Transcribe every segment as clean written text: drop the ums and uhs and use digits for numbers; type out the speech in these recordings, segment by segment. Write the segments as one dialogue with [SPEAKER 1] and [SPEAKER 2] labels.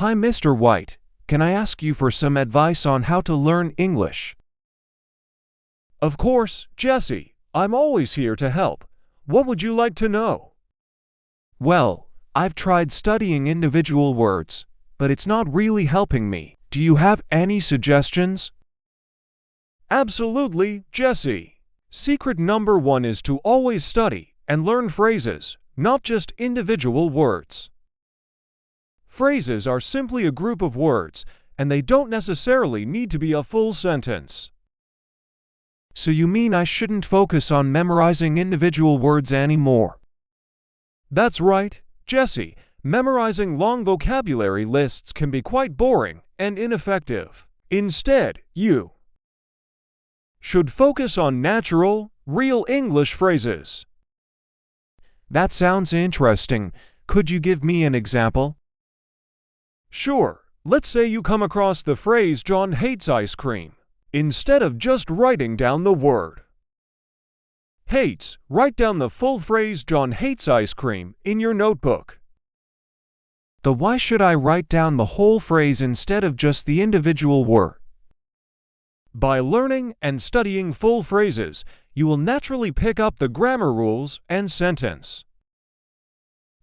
[SPEAKER 1] Hi, Mr. White. Can I ask you for some advice on how to learn English?
[SPEAKER 2] Of course, Jesse. I'm always here to help. What would you like to know?
[SPEAKER 1] Well, I've tried studying individual words, but it's not really helping me. Do you have any suggestions?
[SPEAKER 2] Absolutely, Jesse. Secret number 1 is to always study and learn phrases, not just individual words. Phrases are simply a group of words, and they don't necessarily need to be a full sentence.
[SPEAKER 1] So you mean I shouldn't focus on memorizing individual words anymore?
[SPEAKER 2] That's right, Jesse. Memorizing long vocabulary lists can be quite boring and ineffective. Instead, you should focus on natural, real English phrases.
[SPEAKER 1] That sounds interesting. Could you give me an example?
[SPEAKER 2] Sure. Let's say you come across the phrase "John hates ice cream." Instead of just writing down the word hates, write down the full phrase "John hates ice cream" in your notebook.
[SPEAKER 1] Why should I write down the whole phrase instead of just the individual word?
[SPEAKER 2] By learning and studying full phrases, you will naturally pick up the grammar rules and sentence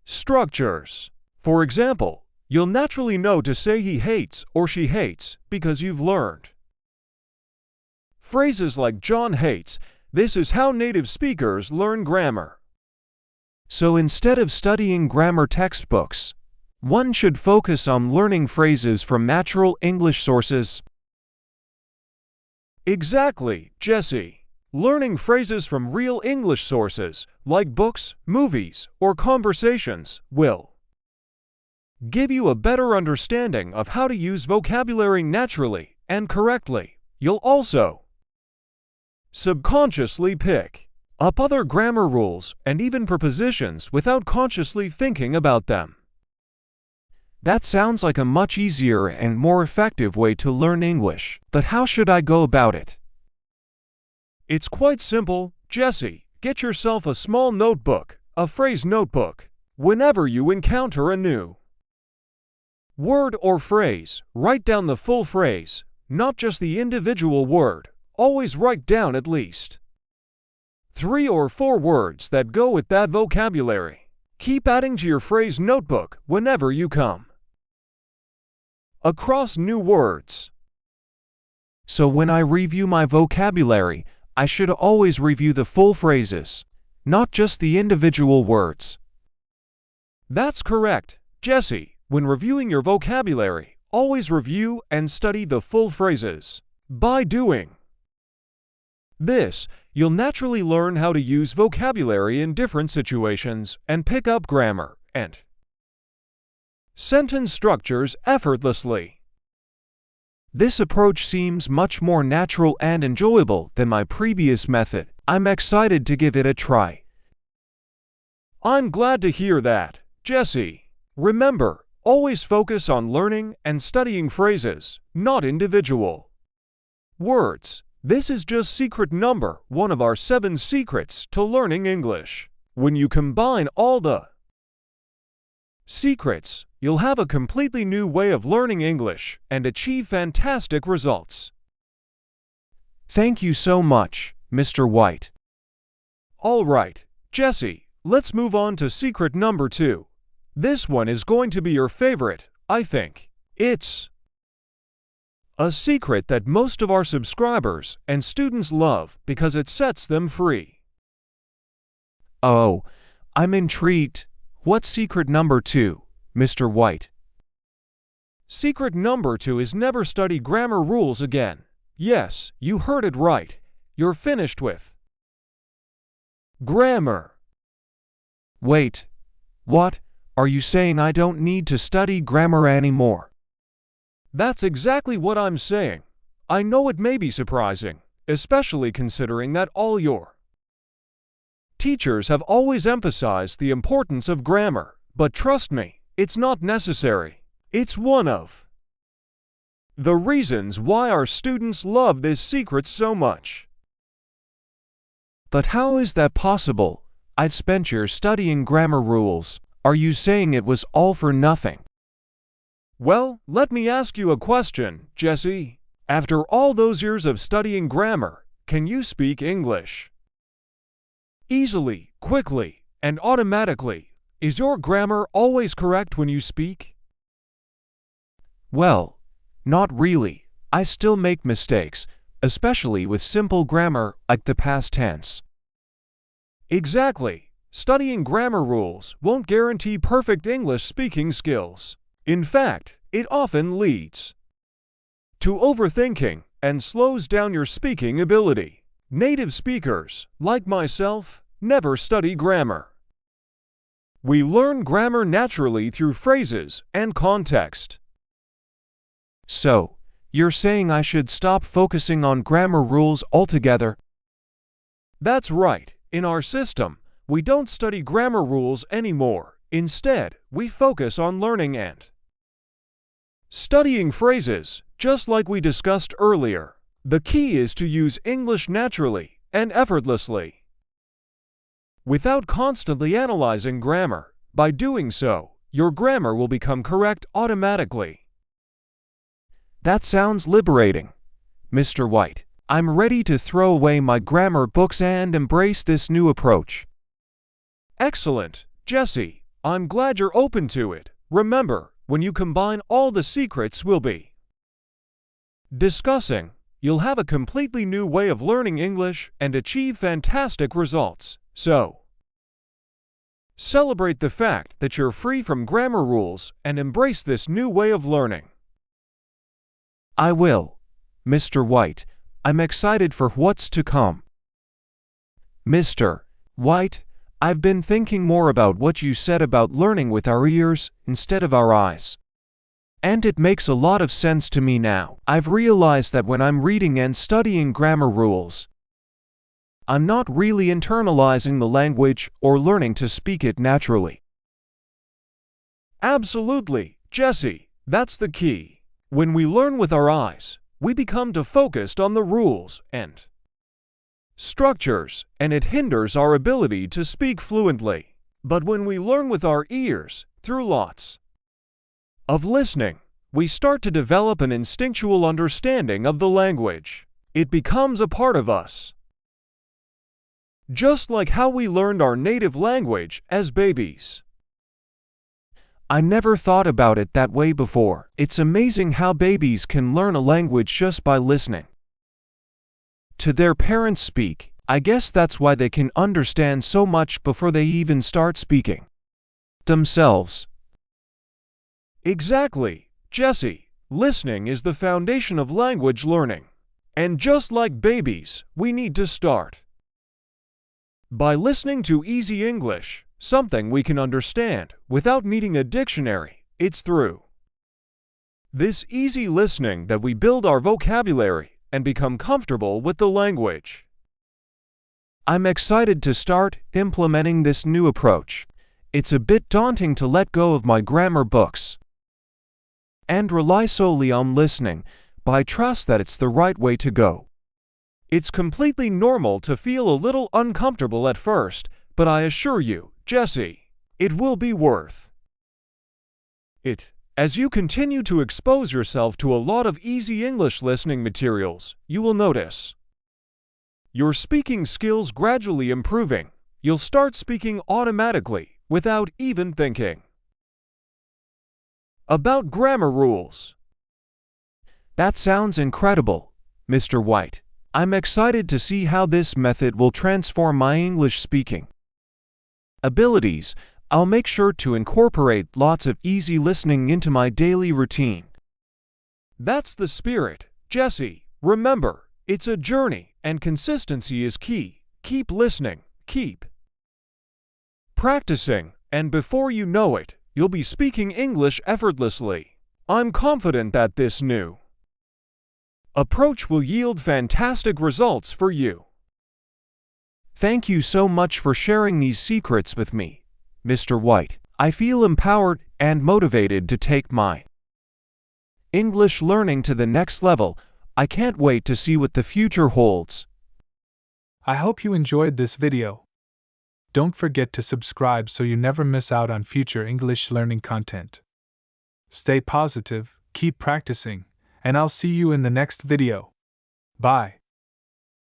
[SPEAKER 2] structures. For example, you'll naturally know to say he hates or she hates because you've learned phrases like "John hates." This is how native speakers learn grammar.
[SPEAKER 1] So instead of studying grammar textbooks, one should focus on learning phrases from natural English sources.
[SPEAKER 2] Exactly, Jesse. Learning phrases from real English sources, like books, movies, or conversations, will give you a better understanding of how to use vocabulary naturally and correctly. You'll also subconsciously pick up other grammar rules and even prepositions without consciously thinking about them.
[SPEAKER 1] That sounds like a much easier and more effective way to learn English. But how should I go about it?
[SPEAKER 2] It's quite simple, Jesse. Get yourself a small notebook, a phrase notebook. Whenever you encounter a new word or phrase, write down the full phrase, not just the individual word. Always write down at least 3 or 4 words that go with that vocabulary. Keep adding to your phrase notebook whenever you come across new words.
[SPEAKER 1] So when I review my vocabulary, I should always review the full phrases, not just the individual words.
[SPEAKER 2] That's correct, Jesse. When reviewing your vocabulary, always review and study the full phrases. By doing this, you'll naturally learn how to use vocabulary in different situations and pick up grammar and sentence structures effortlessly.
[SPEAKER 1] This approach seems much more natural and enjoyable than my previous method. I'm excited to give it a try.
[SPEAKER 2] I'm glad to hear that, Jesse. Remember, always focus on learning and studying phrases, not individual words. This is just secret number 1 of our 7 secrets to learning English. When you combine all the secrets, you'll have a completely new way of learning English and achieve fantastic results.
[SPEAKER 1] Thank you so much, Mr. White.
[SPEAKER 2] All right, Jesse, let's move on to secret number 2. This one is going to be your favorite, I think. It's a secret that most of our subscribers and students love because it sets them free.
[SPEAKER 1] Oh, I'm intrigued. What's secret number 2, Mr. White?
[SPEAKER 2] Secret number 2 is never study grammar rules again. Yes, you heard it right. You're finished with grammar.
[SPEAKER 1] Wait, what? Are you saying I don't need to study grammar anymore?
[SPEAKER 2] That's exactly what I'm saying. I know it may be surprising, especially considering that all your teachers have always emphasized the importance of grammar, but trust me, it's not necessary. It's one of the reasons why our students love this secret so much.
[SPEAKER 1] But how is that possible? I'd spent years studying grammar rules. Are you saying it was all for nothing?
[SPEAKER 2] Well, let me ask you a question, Jesse. After all those years of studying grammar, can you speak English? Easily, quickly, and automatically. Is your grammar always correct when you speak?
[SPEAKER 1] Well, not really. I still make mistakes, especially with simple grammar like the past tense.
[SPEAKER 2] Exactly. Studying grammar rules won't guarantee perfect English speaking skills. In fact, it often leads to overthinking and slows down your speaking ability. Native speakers, like myself, never study grammar. We learn grammar naturally through phrases and context.
[SPEAKER 1] So, you're saying I should stop focusing on grammar rules altogether?
[SPEAKER 2] That's right. In our system, we don't study grammar rules anymore. Instead, we focus on learning and studying phrases, just like we discussed earlier. The key is to use English naturally and effortlessly, without constantly analyzing grammar. By doing so, your grammar will become correct automatically.
[SPEAKER 1] That sounds liberating, Mr. White. I'm ready to throw away my grammar books and embrace this new approach.
[SPEAKER 2] Excellent, Jesse. I'm glad you're open to it. Remember, when you combine all the secrets we'll be discussing, you'll have a completely new way of learning English and achieve fantastic results. So, celebrate the fact that you're free from grammar rules and embrace this new way of learning.
[SPEAKER 1] I will, Mr. White. I'm excited for what's to come. Mr. White, I've been thinking more about what you said about learning with our ears instead of our eyes. And it makes a lot of sense to me now. I've realized that when I'm reading and studying grammar rules, I'm not really internalizing the language or learning to speak it naturally.
[SPEAKER 2] Absolutely, Jesse. That's the key. When we learn with our eyes, we become too focused on the rules and structures, and it hinders our ability to speak fluently. But when we learn with our ears, through lots of listening, we start to develop an instinctual understanding of the language. It becomes a part of us. Just like how we learned our native language as babies.
[SPEAKER 1] I never thought about it that way before. It's amazing how babies can learn a language just by listening to their parents speak. I guess that's why they can understand so much before they even start speaking themselves.
[SPEAKER 2] Exactly, Jesse. Listening is the foundation of language learning. And just like babies, we need to start by listening to easy English, something we can understand without needing a dictionary. It's through this easy listening that we build our vocabulary and become comfortable with the language.
[SPEAKER 1] I'm excited to start implementing this new approach. It's a bit daunting to let go of my grammar books and rely solely on listening, but I trust that it's the right way to go.
[SPEAKER 2] It's completely normal to feel a little uncomfortable at first, but I assure you, Jesse, it will be worth it. As you continue to expose yourself to a lot of easy English listening materials, you will notice your speaking skills gradually improving. You'll start speaking automatically, without even thinking about grammar rules.
[SPEAKER 1] That sounds incredible, Mr. White. I'm excited to see how this method will transform my English speaking abilities. I'll make sure to incorporate lots of easy listening into my daily routine.
[SPEAKER 2] That's the spirit, Jesse. Remember, it's a journey, and consistency is key. Keep listening, keep practicing, and before you know it, you'll be speaking English effortlessly. I'm confident that this new approach will yield fantastic results for you.
[SPEAKER 1] Thank you so much for sharing these secrets with me, Mr. White. I feel empowered and motivated to take my English learning to the next level. I can't wait to see what the future holds.
[SPEAKER 3] I hope you enjoyed this video. Don't forget to subscribe so you never miss out on future English learning content. Stay positive, keep practicing, and I'll see you in the next video. Bye.